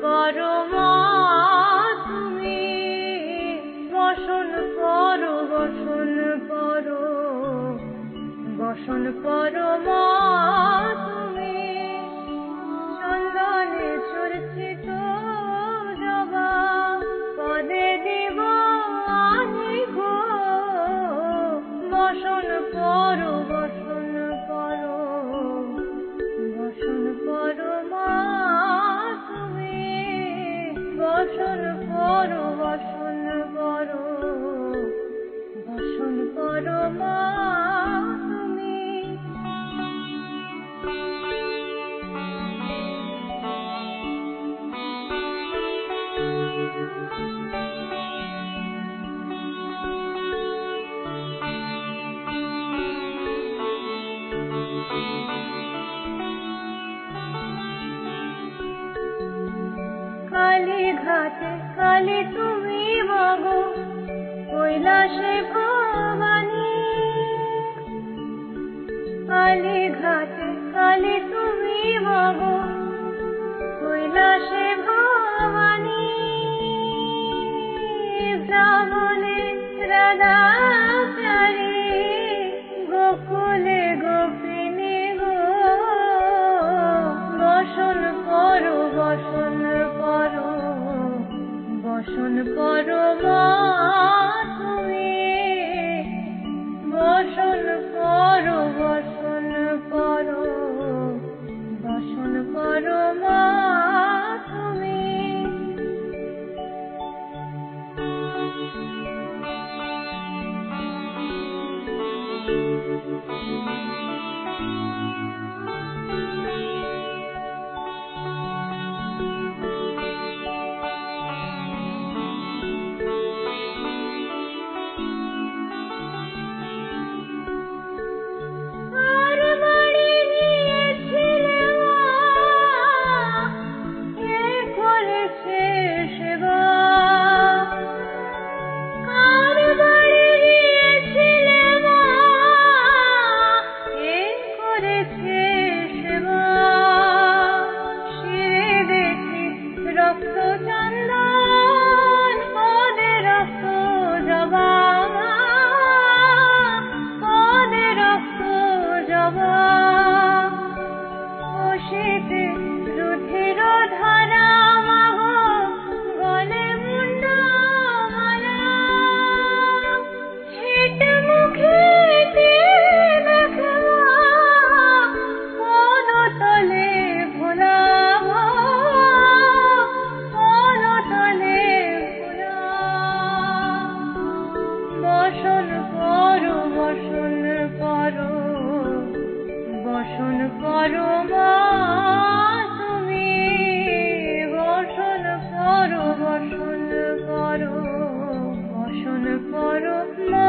করো মা তুমি, বসন করো বসন করো, বসন করো মা তুমি, চন্দনে চর্চিত জবা পদে দিব আনি গো, বসন করো বসন করো, বসন করো মা তুমি, বসন করো বসন করো, বসন করো মা তুমি। কালী ঘাটে কালী তুমি মগো, কৈলাসে ভবানী, কালী ঘাটে কালী তুমি মগো, কৈলাসে ভবানী, ব্রাহ্মণে রাধা প্যারী, গোকুলে গোপিনী গো, বসন করো বসন করো, বসন করো মা তুমি, বসন করো বসন করো, বসন করো মা তুমি। বসন করো মা তুমি, বসন করো বসন করো, বসন করো মা।